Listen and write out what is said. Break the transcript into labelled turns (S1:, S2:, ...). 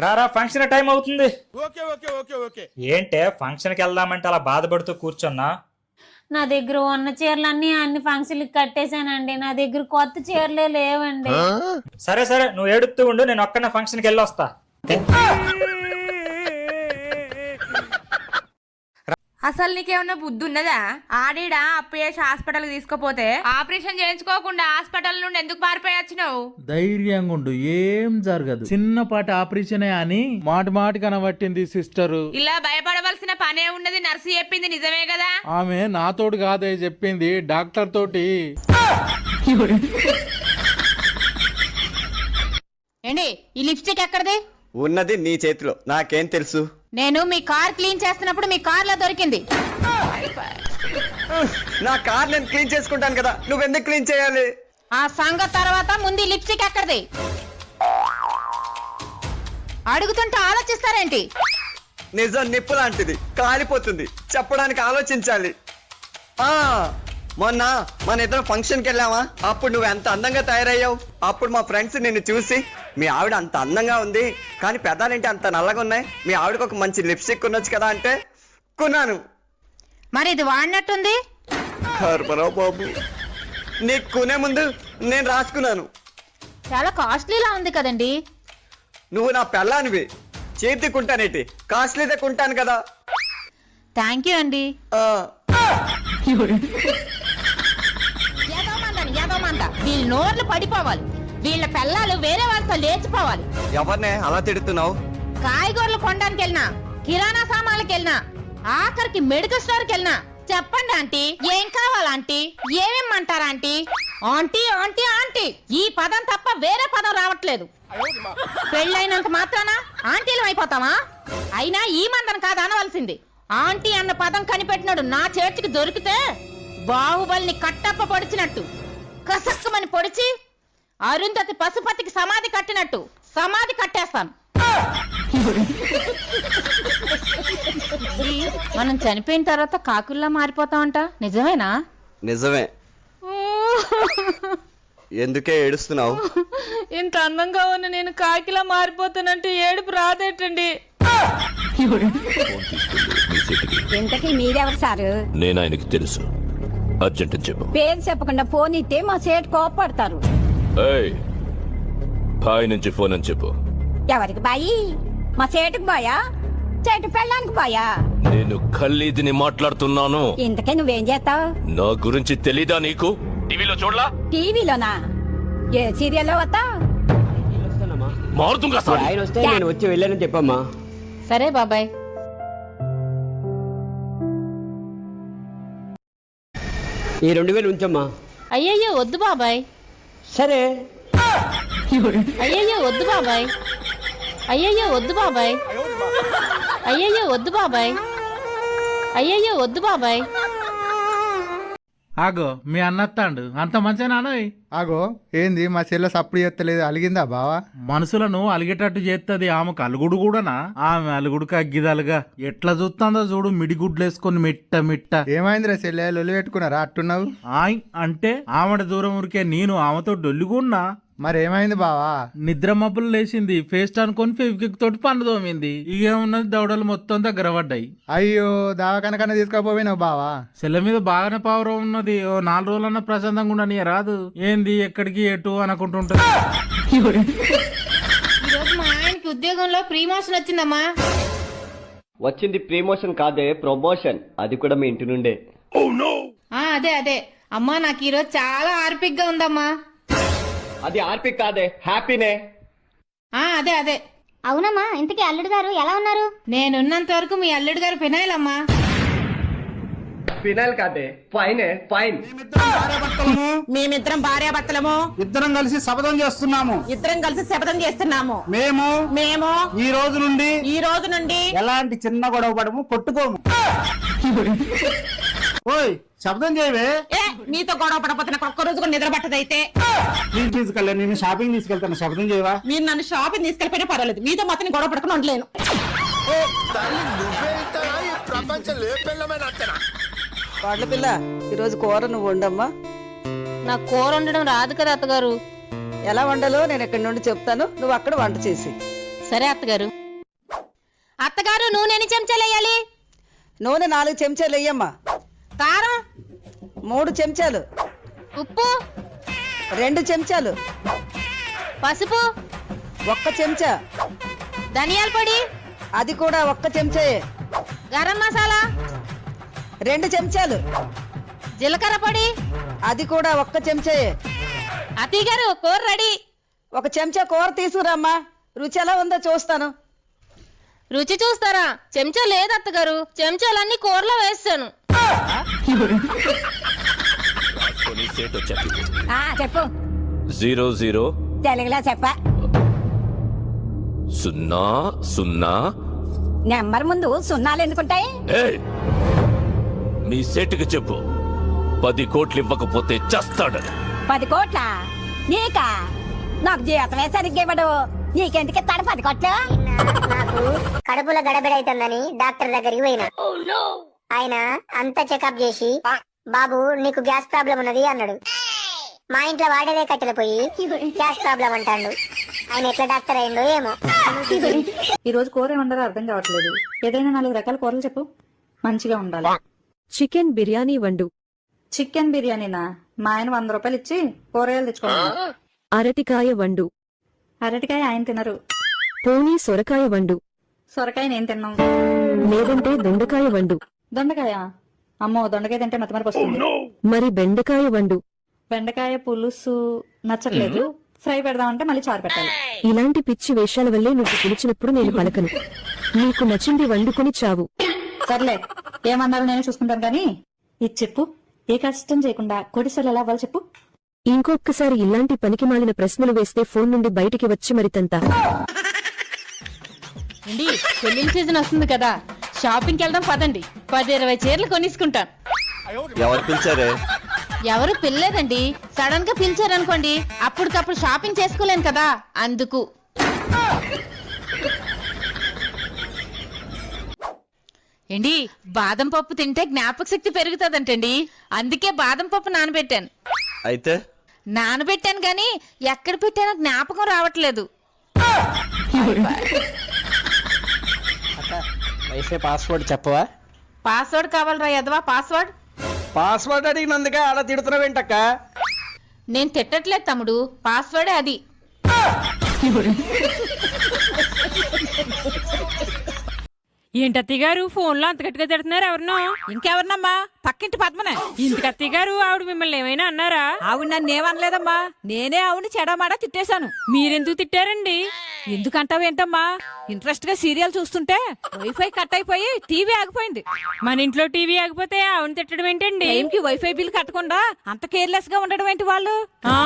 S1: రారా function time అవుతుంది.
S2: Okay okay okay okay.
S1: ఏంటే ఫంక్షన్కి వెళ్దామంటే అలా బాధపడుతూ కూర్చున్నా?
S3: నా దగ్గర ఉన్న చీరలన్నీ అన్ని ఫంక్షన్లకి కట్టేశానండి. నా దగ్గర కొత్త చీరలే లేవండి.
S1: సరే సరే నువ్వు ఏడుస్తూ ఉండు, నేను ఒక్కనే ఫంక్షన్కి వెళ్ళి వస్తా.
S4: అసలు నీకేమన్నా బుద్ధి ఉన్నదా? ఆడిడా అప్పు చేసి హాస్పిటల్ తీసుకుపోతే ఆపరేషన్ చేయించుకోకుండా హాస్పిటల్ నుండి ఎందుకు పారిపోయొచ్చినావు?
S5: ధైర్యంగా ఉండు, ఏం జరగదు. చిన్నపాటి ఆపరేషన్ అని మాటి కనబట్టింది సిస్టర్.
S4: ఇలా భయపడవలసిన పనే ఉన్నది. నర్సు చెప్పింది నిజమే కదా?
S5: ఆమె నాతోటి కాదే చెప్పింది, డాక్టర్ తోటి.
S6: ఏండి ఈ లిప్స్టిక్ ఎక్కడది?
S7: ఉన్నది నీ చేతిలో, నాకేం తెలుసు?
S6: నేను మీ కార్ క్లీన్ చేస్తున్నప్పుడు మీ కార్ లో దొరికింది.
S7: నా కార్ నేను క్లీన్ చేసుకుంటాను కదా, నువ్వెందుకు క్లీన్ చేయాలి?
S6: ఆ సంగతి తర్వాత ముందు ఈ లిప్స్టిక్ ఎక్కడది? అడుగుతుంటే ఆలోచిస్తారేంటి?
S7: నిజం నిప్పు లాంటిది, కాలిపోతుంది, చెప్పడానికి ఆలోచించాలి. మొన్న మన ఇద్దరం ఫంక్షన్కి వెళ్ళావా, అప్పుడు నువ్వు ఎంత అందంగా తయారయ్యావు. అప్పుడు మా ఫ్రెండ్స్ నిన్ను చూసి మీ ఆవిడ అంత అందంగా ఉంది కానీ పెదాలేంటి అంత నల్లగా ఉన్నాయి, మీ ఆవిడకు ఒక మంచి లిప్స్టిక్ కొనొచ్చు కదా అంటే కొన్నాను.
S6: మరి ఇది వాడినట్టుంది.
S7: కర్మరావు బాబు, నీకు కొనే ముందు నేను రాసుకున్నాను.
S6: చాలా కాస్ట్లీలా ఉంది కదండి.
S7: నువ్వు నా పెళ్ళానివి, చేతి కుంటానేటి, కాస్ట్లీదే కొంటాను కదా.
S6: థ్యాంక్ యూ అండి. వీళ్ళ నోర్లు పడిపోవాలి, వీళ్ళ పిల్లలు వేరే వాళ్ళతో లేచిపోవాలి.
S7: ఎవరినే అలా తిడుతున్నావు?
S6: కాయగూరలు కొనడానికి వెళ్ళినా, కిరాణా సామాన్లకి వెళ్ళినా, ఆఖరికి మెడికల్ స్టోర్కి వెళ్ళినా చెప్పండి ఆంటీ, ఏం కావాలంటీ, ఏమేమంటారా ఆంటీ, ఆంటీ ఆంటీ ఆంటీ, ఈ పదం తప్ప వేరే పదం రావట్లేదు. పెళ్ళైనంత మాత్రాన ఆంటీలు అయిపోతామా? అయినా ఈ మందం కాదు అనవలసింది. ఆంటీ అన్న పదం కనిపెట్టినాడు నా చేతికి దొరికితే బాహుబలిని కట్టప్ప పొడిచినట్టు కసక్కమని పొడిచి అరుంధతి పశుపతికి సమాధి కట్టినట్టు సమాధి కట్టేస్తాను. మనం చనిపోయిన తర్వాత కాకుల్లా మారిపోతామంట, నిజమేనా?
S7: నిజమే. ఎందుకే ఏడుస్తున్నావు?
S4: ఇంత అందంగా ఉన్న నేను కాకిలా మారిపోతానంటే ఏడుపు రాదేటండి.
S8: ఇంతకీ మీరెవరు సారు?
S9: నేను ఆయనకి తెలుసు, అర్జెంట్ అని చెప్పు.
S8: పేరు చెప్పకుండా ఫోన్ ఇస్తే మా సేటు కోపడతారు.
S9: బాయ్ నుంచి ఫోన్ అని చెప్పు.
S8: ఎవరికి బాయి? మా సేటుకు బాయా, చెట్టు పెళ్ళానికి బాయా?
S9: నేను ఖల్లీదిని మాట్లాడుతున్నాను.
S8: ఇంతకే నువ్వేం చేస్తావు?
S9: నా గురించి తెలీదా నీకు? టీవీలో చూడలా?
S8: టీవీలోనా? ఏ సీరియల్లో వస్తా?
S9: మారుతుంగా
S7: ఆయన వస్తే నేను వచ్చి వెళ్ళానని చెప్పమ్మా.
S6: సరే బాబాయ్.
S7: ఈ 2000 ఉంచమ్మా.
S6: అయ్యయ్యో వద్దు బాబాయ్.
S7: సరే.
S6: అయ్యయ్యో వద్దు బాబాయ్. అయ్యయ్యో వద్దు బాబాయ్. అయ్యయ్యో వద్దు బాబాయ్. అయ్యయ్యో వద్దు బాబాయ్.
S5: ఆగో మీ అన్నత్తాండు అంత మంచిగా.
S10: ఆగో ఏంది మా చెల్లె సప్పుడు చేస్తలేదు, అలిగిందా బావా?
S5: మనసులను అలిగేటట్టు చేస్తుంది. ఆమెకు అలుగుడు కూడానా? ఆమె అలుగుడుకు అగ్గిదాలుగా ఎట్లా చూస్తుందో చూడు, మిడిగుడ్లేసుకొని మిట్ట మిట్ట.
S10: ఏమైందిరా చెల్లె, లొల్లి పెట్టుకున్నారా అట్టున్నావు?
S5: ఆయ్ అంటే ఆమెడ దూరం ఊరికే నేను ఆమెతో డొల్లిగున్నా.
S10: మరేమైంది బావా?
S5: నిద్ర మబ్బులు లేచింది, పేస్ట్ అనుకొని ఫెవికిక్ తోటి పన్ను తోమింది. ఇకేమున్నది, దవడలు మొత్తం దగ్గర పడ్డాయి.
S10: అయ్యో దావకన కన్నా తీసుకోపోయినావు బావా?
S5: సెల్ల మీద బాగానే పవర్ ఉన్నది. ఓ 4 రోజులన్నా ప్రశాంతంగా ఉండని రాదు. ఏంది ఎక్కడికి ఎటు అనుకుంటుంటది.
S6: ఈరోజు మా ఆయనకి ఉద్యోగంలో ప్రమోషన్ వచ్చిందమ్మా.
S7: వచ్చింది ప్రమోషన్ కాదే, ప్రమోషన్. అది కూడా మీ ఇంటి నుండే.
S6: అదే అదే అమ్మా, నాకు ఈరోజు చాలా ఆర్పిక్ గా ఉందమ్మా.
S7: అది ఆర్పి కాదే, హ్యాపీనే.
S6: అదే అదే.
S8: అవునమ్మా, ఇంతకీ అల్లుడు గారు ఎలా ఉన్నారు?
S6: నేనున్నంత వరకు మీ అల్లుడు గారు ఫినాయిల్ అమ్మా.
S7: ఫినాయిల్ కాదే, ఫైనే, ఫైన్.
S8: మేమిద్దరం భార్యాభర్తలము.
S10: ఇద్దరం కలిసి శపథం చేస్తున్నాము.
S8: ఇద్దరం కలిసి శపథం చేస్తున్నాము.
S10: మేము ఈ రోజు నుండి ఎలాంటి చిన్న గొడవ పడము, కొట్టుకోము. ఓయ్ శబ్దం చేయవే.
S8: నీతో గొడవ పడపోతే నాకు ఒక్క రోజు కూడా నిద్ర పట్టదైతే.
S10: నేను తీసుకెళ్ళా, నేను షాపింగ్ తీసుకెళ్తాను, శబ్దం చేయవా?
S8: మీరు నన్ను షాపింగ్ తీసుకెళ్ళిపోయినా పర్వాలేదు, మీతో మాత్రం గొడవ పడుకుని ఉండలేను.
S11: వాళ్ళ పిల్ల, ఈరోజు కూర నువ్వు వండమ్మా.
S6: నాకు కూర వండడం రాదు కదా అత్తగారు.
S11: ఎలా వండాలో నేను ఎక్కడి నుండి చెప్తాను, నువ్వు అక్కడ వంట చేసి.
S6: సరే అత్తగారు. అత్తగారు నూనె ఎన్ని చెంచాలు వేయాలి?
S11: నూనె 4 చెంచాలు వెయ్యమ్మా.
S6: కారం
S11: 3 చెంచాలు.
S6: ఉప్పు
S11: 2 చెంచాలు.
S6: పసుపు
S11: 1 చెంచా.
S6: ధనియాల పొడి
S11: అది కూడా 1 చెంచాయే.
S6: గరం మసాలా
S11: 2 చెంచాలు.
S6: జీలకర్ర పొడి
S11: అది కూడా 1 చెంచాయే.
S6: అత్తయ్య గారు కూర రెడీ.
S11: 1 చెంచా కూర తీసుకురామ్మా. రుచి ఎలా ఉందో చూస్తాను.
S6: రుచి చూస్తారా? చెంచా లేదు అత్తగారు, చెంచాలన్నీ కూరలో వేస్తాను.
S9: సేట్ వచ్చాక
S8: చెప్పు
S9: 00
S8: తెలుగులో చెప్ప.
S9: 00
S8: నెంబర్ ముందు సున్నాలు ఎందుకుంటాయి?
S9: ఏయ్! మీ సేటుకి చెప్పు 10 కోట్లు ఇవ్వకపోతే చస్తాడని.
S8: 10 కోట్ల నీకా? నాకు జీతమే సరిగ్గా ఇవ్వడు. నీకెందుకు ఇస్తాడు 10 కోట్లు?
S2: నాకు కడుపులో గడబిడైతుందని డాక్టర్ దగ్గరికి పోయినా. ఆయన అంతా చెకప్ చేసి బాబు నీకు గ్యాస్ ప్రాబ్లం ఉన్నది అన్నాడు. మా ఇంట్లో వాడేదే కట్టెలు పోయి గ్యాస్ ప్రాబ్లం అంటాడు. ఆయన ఎట్లా డాక్టర్ అయిందో ఏమో.
S12: ఈ రోజు కూర ఏమంటారో అర్థం కావట్లేదు. ఏదైనా 4 రకాల కూరలు చెప్పు, మంచిగా ఉండాలి.
S13: చికెన్ బిర్యానీ వండు.
S12: చికెన్ బిర్యానీనా? మా ఆయన 100 రూపాయలు ఇచ్చి కూరగాయలు తెచ్చుకోవాలి.
S13: అరటికాయ వండు.
S12: అరటికాయ ఆయన తినరు.
S13: పోనీ సొరకాయ వండు.
S12: సొరకాయ నేను తిన్నాం.
S13: లేదంటే దొండకాయ వండు.
S12: దొండకాయ? అమ్మో, దొండకాయ తింటే మతమరకు వస్తుంది.
S13: మరి బెండకాయ వండు.
S12: బెండకాయ పులుసు నచ్చట్లేదు. ఫ్రై పెడదామంటే మళ్ళీ చారు పెట్టాలి.
S13: ఇలాంటి పిచ్చి వేషాల వల్లే నువ్వు పిలిచినప్పుడు నేను పలకను. నీకు నచ్చింది వండుకొని చావు.
S12: సర్లే, ఏమన్నారో నేను చూసుకుంటాను కానీ ఇది చెప్పు, ఏ కష్టం చేయకుండా కొడిసలు ఎలా అవ్వాలి చెప్పు.
S13: ఇంకొకసారి ఇలాంటి పనికి మాలిన ప్రశ్నలు వేస్తే ఫోన్ నుండి బయటికి వచ్చి మరితంతా.
S6: పెళ్లిళ్ళ సీజన్ వస్తుంది కదా, షాపింగ్కి వెళ్దాం పదండి. 10-20 చీరలు కొనిసుకుంటాను.
S7: ఎవరు పిలిచారే?
S6: ఎవరు పిల్లలేదండి, సడన్ గా పిలిచారనుకోండి అప్పటికప్పుడు షాపింగ్ చేసుకోలేను కదా, అందుకు. ఏంటి, బాదం పప్పు తింటే జ్ఞాపక శక్తి పెరుగుతుందంటండి, అందుకే బాదం పప్పు నానబెట్టాను.
S7: అయితే
S6: నానబెట్టాను గాని ఎక్కడ పెట్టానో జ్ఞాపకం రావట్లేదు.
S10: వైఫై పాస్వర్డ్ చెప్పవా?
S6: పాస్వర్డ్ కావాలరా యదవా? పాస్వర్డ్
S10: పాస్వర్డ్ అడిగినందుకే అలా తిడుతున్నావేంటక్క?
S6: నేను తిట్టట్లేదు తమ్ముడు, పాస్వర్డే అది.
S4: ఏంటత్తయ్య గారు ఫోన్ లో అంత గట్టిగా తిడుతున్నారు? ఎవరినో?
S11: ఇంకెవరినమ్మా? పక్కింటి పద్మనే.
S4: ఇంతకు అత్తయ్య గారు ఆవిడ మిమ్మల్ని ఏమైనా అన్నారా?
S11: ఆవిడ నన్ను ఏమనలేదమ్మా, నేనే ఆవిడ చెడమాడా తిట్టేశాను.
S4: మీరెందుకు తిట్టారండి?
S11: ఎందుకంటావేంటమ్మా, ఇంట్రెస్ట్ గా సీరియల్ చూస్తుంటే వైఫై కట్ అయిపోయి టీవీ ఆగిపోయింది.
S4: మన ఇంట్లో టీవీ ఆగిపోతే ఆవిడ తిట్టడం ఏంటండి?
S11: టైంకి వైఫై బిల్ కట్టకుండా అంత కేర్లెస్ గా ఉండడం ఏంటి వాళ్ళు?
S4: ఆ